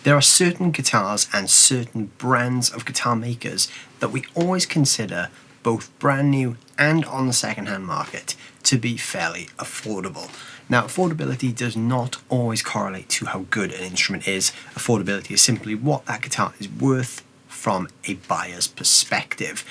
There are certain guitars and certain brands of guitar makers that we always consider, both brand new and on the second-hand market, to be fairly affordable. Now, affordability does not always correlate to how good an instrument is. Affordability is simply what that guitar is worth from a buyer's perspective.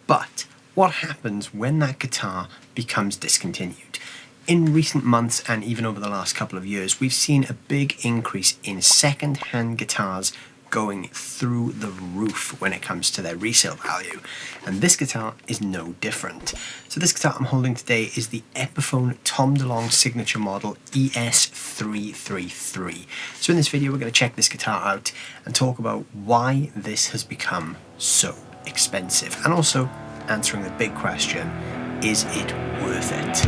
But what happens when that guitar becomes discontinued? In recent months and even over the last couple of years, we've seen a big increase in second-hand guitars going through the roof when it comes to their resale value. And this guitar is no different. So this guitar I'm holding today is the Epiphone Tom Delonge signature model ES333. So in this video we're going to check this guitar out and talk about why this has become so expensive, and also answering the big question, is it worth it?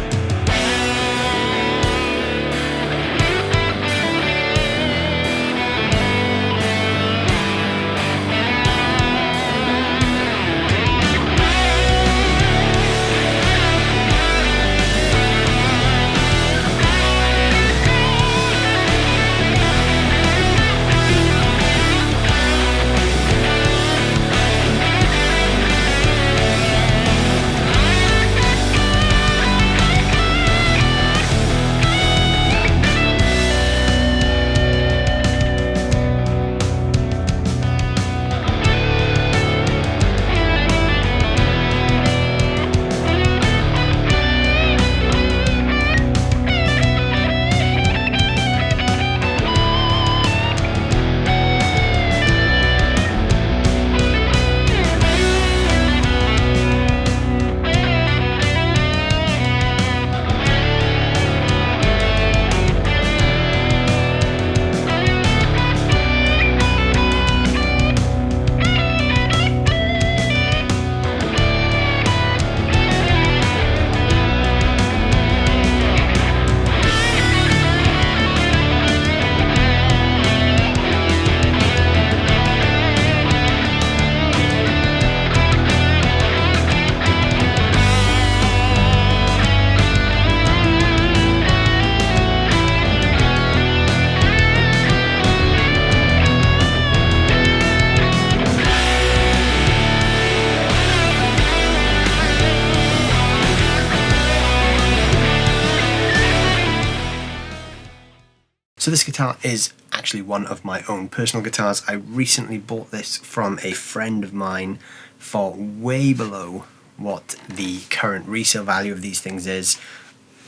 So this guitar is actually one of my own personal guitars. I recently bought this from a friend of mine for way below what the current resale value of these things is.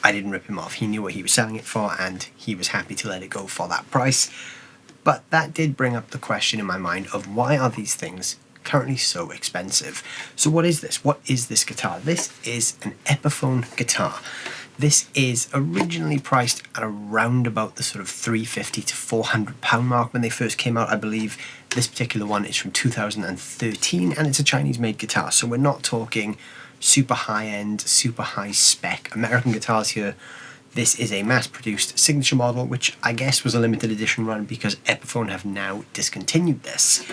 I didn't rip him off. He knew what he was selling it for and he was happy to let it go for that price. But that did bring up the question in my mind of why are these things currently so expensive? So what is this? What is this guitar? This is an Epiphone guitar. This is originally priced at around about the sort of £350 to £400 mark when they first came out. I believe this particular one is from 2013 and it's a Chinese-made guitar. So we're not talking super high-end, super high-spec American guitars here. This is a mass-produced signature model, which I guess was a limited edition run because Epiphone have now discontinued this.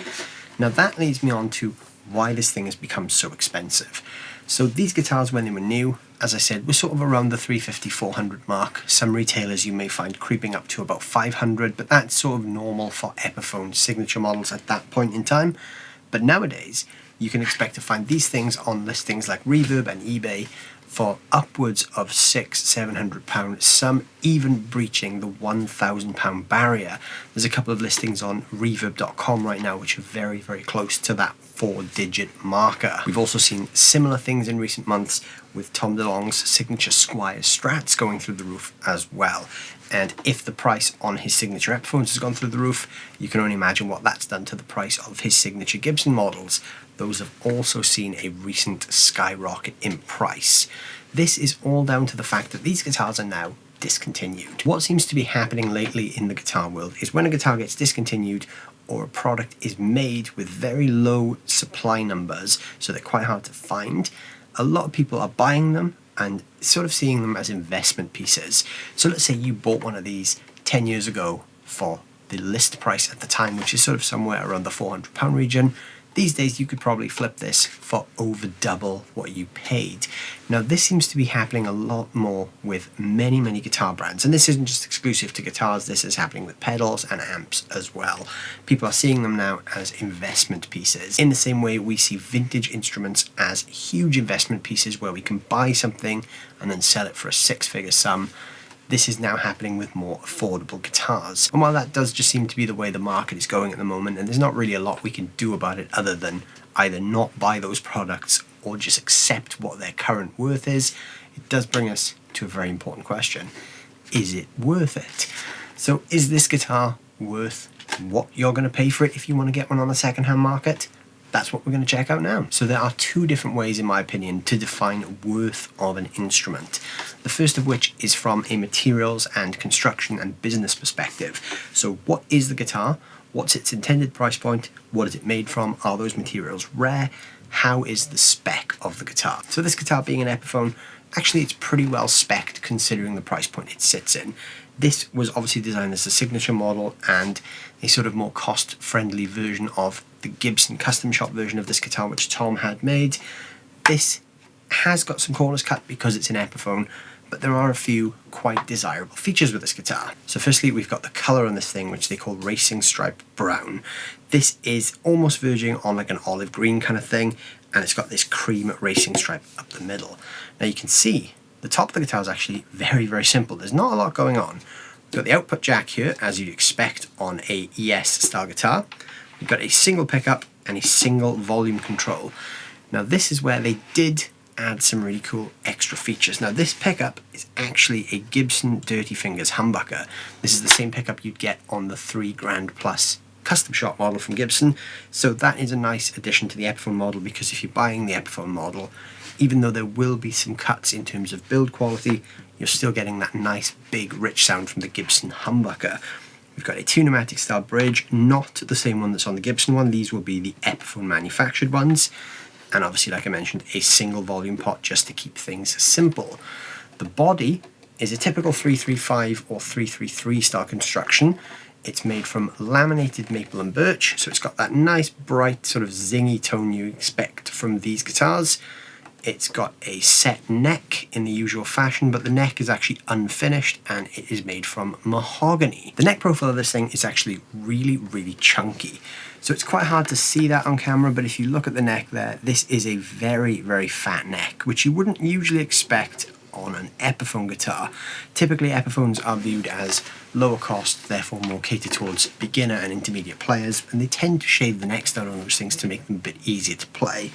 Now that leads me on to why this thing has become so expensive. So these guitars, when they were new, as I said, were sort of around the £350, £400 mark. Some retailers you may find creeping up to about £500, but that's sort of normal for Epiphone signature models at that point in time. But nowadays, you can expect to find these things on listings like Reverb and eBay for upwards of £600-700, some even breaching the £1,000 barrier. There's a couple of listings on reverb.com right now which are very, very close to that 4-digit marker. We've also seen similar things in recent months with Tom DeLonge's signature Squire Strats going through the roof as well. And if the price on his signature Epiphones has gone through the roof, you can only imagine what that's done to the price of his signature Gibson models. Those have also seen a recent skyrocket in price. This is all down to the fact that these guitars are now discontinued. What seems to be happening lately in the guitar world is when a guitar gets discontinued or a product is made with very low supply numbers, so they're quite hard to find, a lot of people are buying them and sort of seeing them as investment pieces. So let's say you bought one of these 10 years ago for the list price at the time, which is sort of somewhere around the £400 region. These days you could probably flip this for over double what you paid. Now this seems to be happening a lot more with many guitar brands, and this isn't just exclusive to guitars, this is happening with pedals and amps as well. People are seeing them now as investment pieces, in the same way we see vintage instruments as huge investment pieces where we can buy something and then sell it for a six-figure sum. This is now happening with more affordable guitars. And while that does just seem to be the way the market is going at the moment, and there's not really a lot we can do about it other than either not buy those products or just accept what their current worth is, it does bring us to a very important question. Is it worth it? So is this guitar worth what you're going to pay for it if you want to get one on the second-hand market? That's what we're going to check out now. So there are two different ways, in my opinion, to define worth of an instrument. The first of which is from a materials and construction and business perspective. So what is the guitar? What's its intended price point? What is it made from? Are those materials rare? How is the spec of the guitar? So this guitar being an Epiphone, actually it's pretty well spec'd considering the price point it sits in. This was obviously designed as a signature model and a sort of more cost-friendly version of the Gibson custom shop version of this guitar which Tom had made. This has got some corners cut because it's an Epiphone, but there are a few quite desirable features with this guitar. So firstly, we've got the colour on this thing, which they call Racing Stripe Brown. This is almost verging on like an olive green kind of thing, and it's got this cream racing stripe up the middle. Now you can see the top of the guitar is actually very simple. There's not a lot going on. We've got the output jack here, as you'd expect on a ES style guitar. We've got a single pickup and a single volume control. Now this is where they did add some really cool extra features. Now this pickup is actually a Gibson Dirty Fingers humbucker. This is the same pickup you'd get on the $3,000 plus custom shop model from Gibson. So that is a nice addition to the Epiphone model, because if you're buying the Epiphone model, even though there will be some cuts in terms of build quality, you're still getting that nice big rich sound from the Gibson humbucker. We've got a two pneumatic style bridge, not the same one that's on the Gibson one. These will be the Epiphone manufactured ones. And obviously, like I mentioned, a single volume pot just to keep things simple. The body is a typical 335 or 333 style construction. It's made from laminated maple and birch, so it's got that nice bright sort of zingy tone you expect from these guitars. It's got a set neck in the usual fashion, but the neck is actually unfinished and it is made from mahogany. The neck profile of this thing is actually really chunky. So it's quite hard to see that on camera, but if you look at the neck there, this is a very fat neck, which you wouldn't usually expect on an Epiphone guitar. Typically Epiphones are viewed as lower cost, therefore more catered towards beginner and intermediate players, and they tend to shave the necks down on those things to make them a bit easier to play.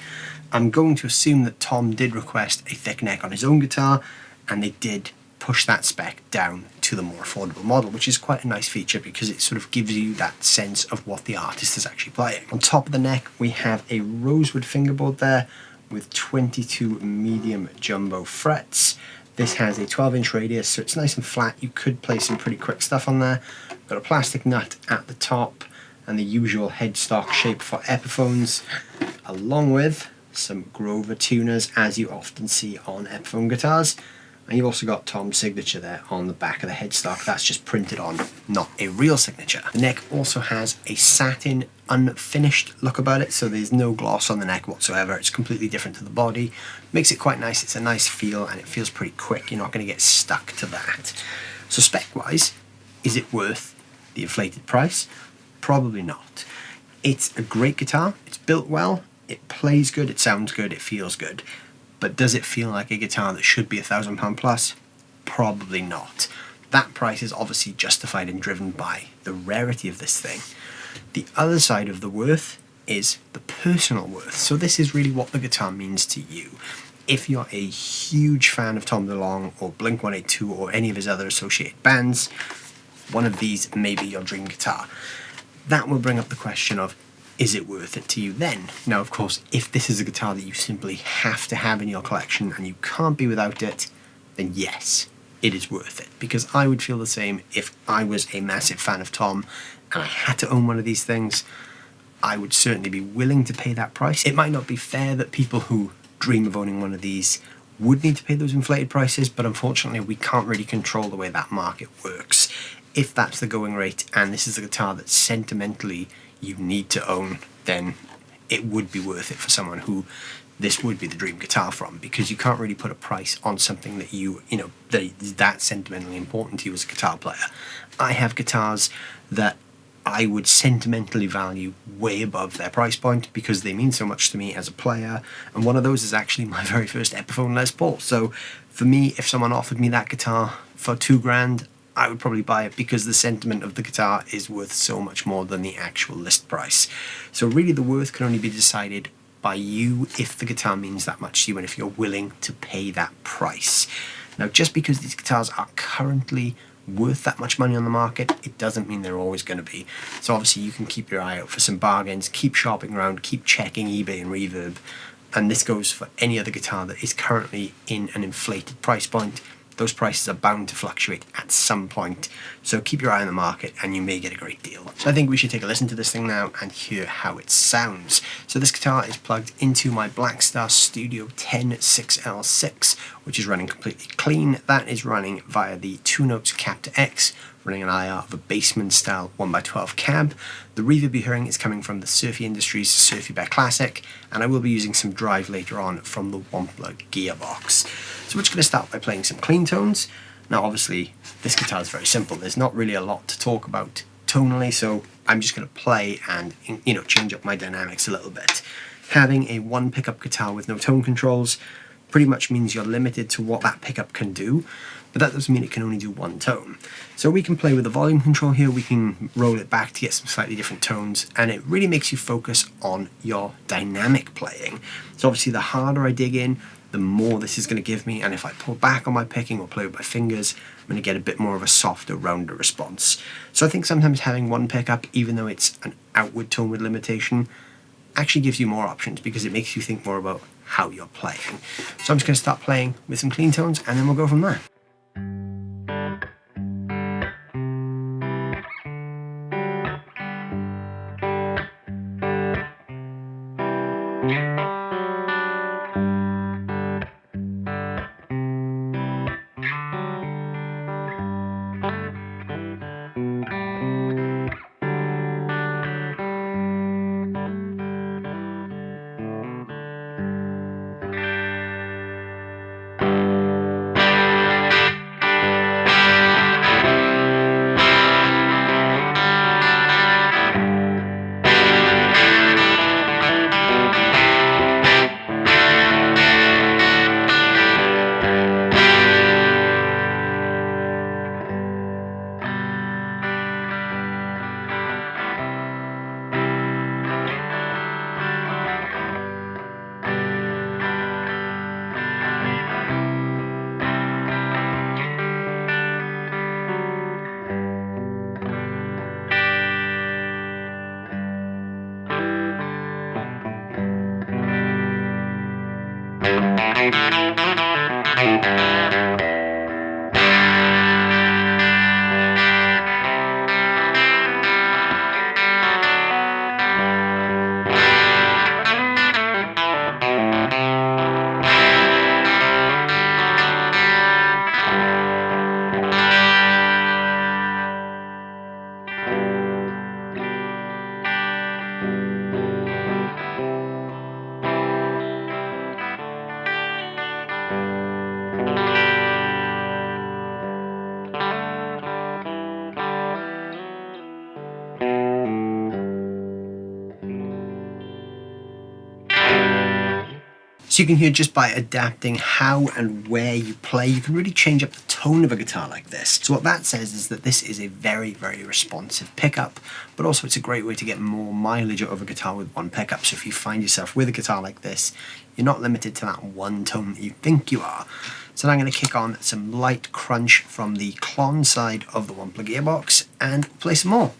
I'm going to assume that Tom did request a thick neck on his own guitar, and they did push that spec down to the more affordable model, which is quite a nice feature because it sort of gives you that sense of what the artist is actually playing. On top of the neck, we have a rosewood fingerboard there with 22 medium jumbo frets. This has a 12-inch radius, so it's nice and flat. You could play some pretty quick stuff on there. Got a plastic nut at the top and the usual headstock shape for Epiphones, along with some Grover tuners, as you often see on Epiphone guitars. And you've also got Tom's signature there on the back of the headstock. That's just printed on, not a real signature. The neck also has a satin unfinished look about it, so there's no gloss on the neck whatsoever. It's completely different to the body. Makes it quite nice. It's a nice feel and it feels pretty quick. You're not going to get stuck to that. So spec-wise, is it worth the inflated price? Probably not. It's a great guitar. It's built well. It plays good. It sounds good. It feels good. But does it feel like a guitar that should be £1,000 plus? Probably not. That price is obviously justified and driven by the rarity of this thing. The other side of the worth is the personal worth. So this is really what the guitar means to you. If you're a huge fan of Tom DeLonge or Blink-182 or any of his other associated bands, one of these may be your dream guitar. That will bring up the question of, is it worth it to you then? Now, of course, if this is a guitar that you simply have to have in your collection and you can't be without it, then yes, it is worth it. Because I would feel the same if I was a massive fan of Tom and I had to own one of these things. I would certainly be willing to pay that price. It might not be fair that people who dream of owning one of these would need to pay those inflated prices, but unfortunately we can't really control the way that market works. If that's the going rate and this is a guitar that sentimentally you need to own, then it would be worth it for someone who this would be the dream guitar from, because you can't really put a price on something that that is that sentimentally important to you as a guitar player. I have guitars that I would sentimentally value way above their price point because they mean so much to me as a player, and one of those is actually my very first Epiphone Les Paul. So for me, if someone offered me that guitar for $2,000, I would probably buy it because the sentiment of the guitar is worth so much more than the actual list price. So really the worth can only be decided by you if the guitar means that much to you and if you're willing to pay that price. Now, just because these guitars are currently worth that much money on the market, it doesn't mean they're always going to be. So obviously you can keep your eye out for some bargains, keep shopping around, keep checking eBay and Reverb, and this goes for any other guitar that is currently in an inflated price point. Those prices are bound to fluctuate at some point, so keep your eye on the market and you may get a great deal. So I think we should take a listen to this thing now and hear how it sounds. So this guitar is plugged into my Blackstar Studio 10 6L6, which is running completely clean. That is running via the 2-Notes Captor X, running an IR of a Bassman style 1x12 cab. The reverb you're hearing is coming from the Surfy Industries Surfy Bear Classic, and I will be using some drive later on from the WAMPLER gearbox. So we're just going to start by playing some clean tones. Now obviously this guitar is very simple, there's not really a lot to talk about tonally, so I'm just going to play and change up my dynamics a little bit. Having a one pickup guitar with no tone controls pretty much means you're limited to what that pickup can do, but that doesn't mean it can only do one tone. So we can play with the volume control here, we can roll it back to get some slightly different tones, and it really makes you focus on your dynamic playing. So obviously the harder I dig in, the more this is going to give me, and if I pull back on my picking or play with my fingers, I'm going to get a bit more of a softer, rounder response. So I think sometimes having one pickup, even though it's an outward tone with limitation, actually gives you more options because it makes you think more about how you're playing. So I'm just going to start playing with some clean tones and then we'll go from there. So you can hear just by adapting how and where you play, you can really change up the tone of a guitar like this. So what that says is that this is a very, very responsive pickup, but also it's a great way to get more mileage out of a guitar with one pickup. So if you find yourself with a guitar like this, you're not limited to that one tone that you think you are. So now I'm going to kick on some light crunch from the Klon side of the WAMPLER gearbox and play some more.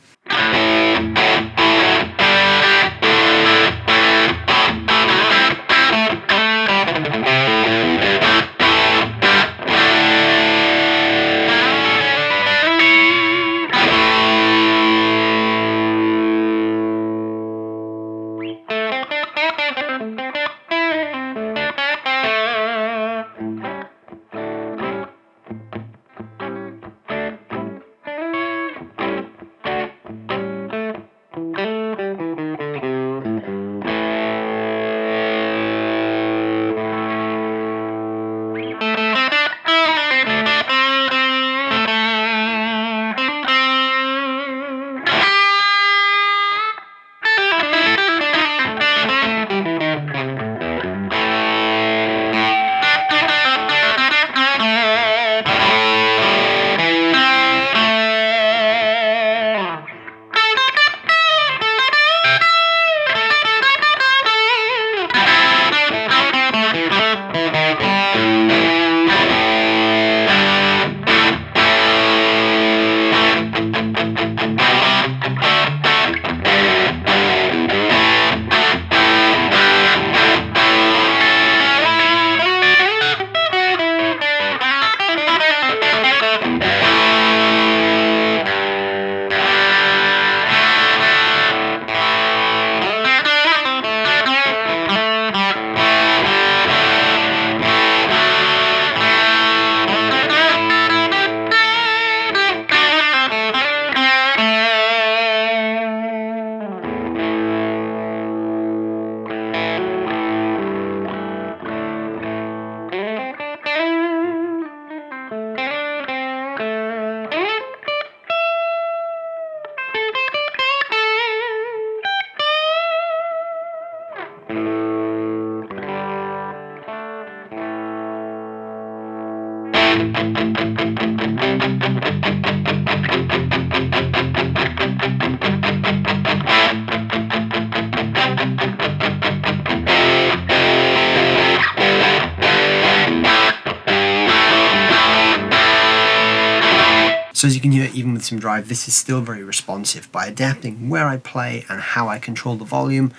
So as you can hear, even with some drive, this is still very responsive. By adapting where I play and how I control the volume,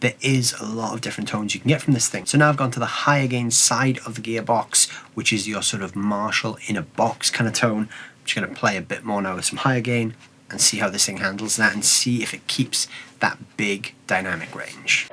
there is a lot of different tones you can get from this thing. So now I've gone to the higher gain side of the gearbox, which is your sort of Marshall in a box kind of tone. I'm just going to play a bit more now with some higher gain and see how this thing handles that and see if it keeps that big dynamic range.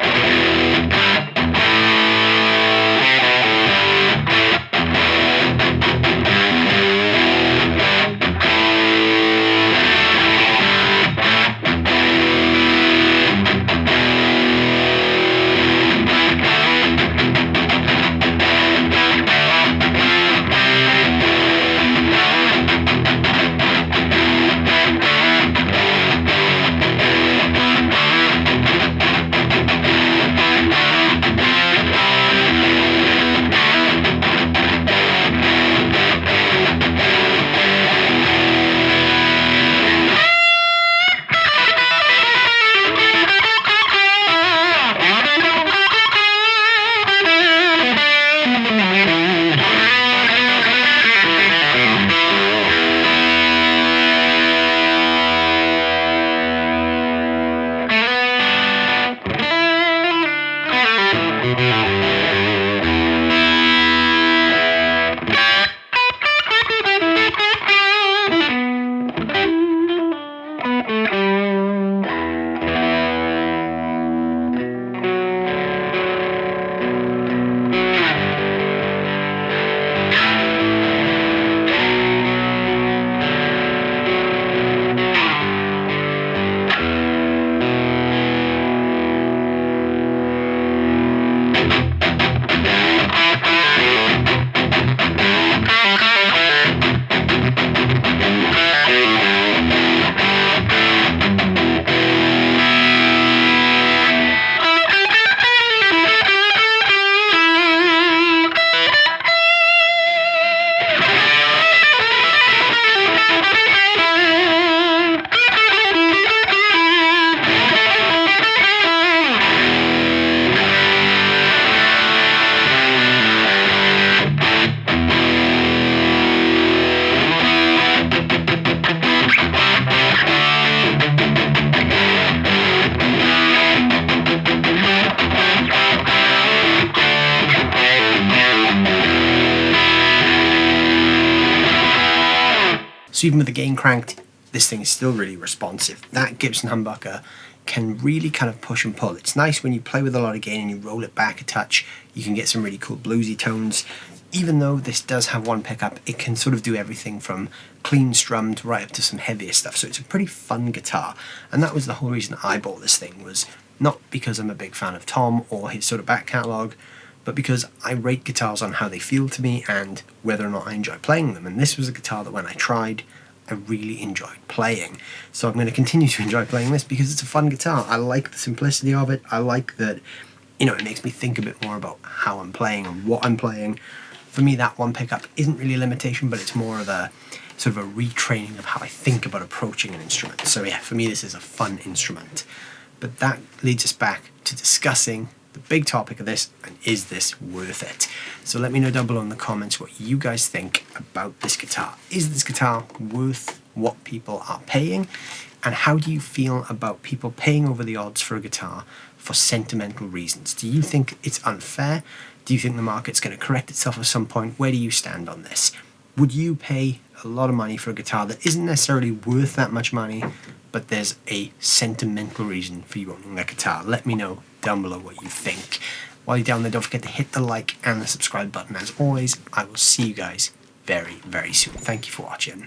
So even with the gain cranked, this thing is still really responsive. That Gibson humbucker can really kind of push and pull. It's nice when you play with a lot of gain and you roll it back a touch, you can get some really cool bluesy tones. Even though this does have one pickup, it can sort of do everything from clean strummed right up to some heavier stuff. So it's a pretty fun guitar. And that was the whole reason I bought this thing, was not because I'm a big fan of Tom or his sort of back catalogue, but because I rate guitars on how they feel to me and whether or not I enjoy playing them. And this was a guitar that when I tried, I really enjoyed playing. So I'm going to continue to enjoy playing this because it's a fun guitar. I like the simplicity of it. I like that, you know, it makes me think a bit more about how I'm playing and what I'm playing. For me, that one pickup isn't really a limitation, but it's more of a sort of a retraining of how I think about approaching an instrument. So yeah, for me, this is a fun instrument. But that leads us back to discussing the big topic of this, and is this worth it? So let me know down below in the comments what you guys think about this guitar. Is this guitar worth what people are paying? And how do you feel about people paying over the odds for a guitar for sentimental reasons? Do you think it's unfair? Do you think the market's going to correct itself at some point? Where do you stand on this? Would you pay a lot of money for a guitar that isn't necessarily worth that much money, but there's a sentimental reason for you owning that guitar? Let me know down below what you think. While you're down there, don't forget to hit the like and the subscribe button. As always, I will see you guys very, very soon. Thank you for watching.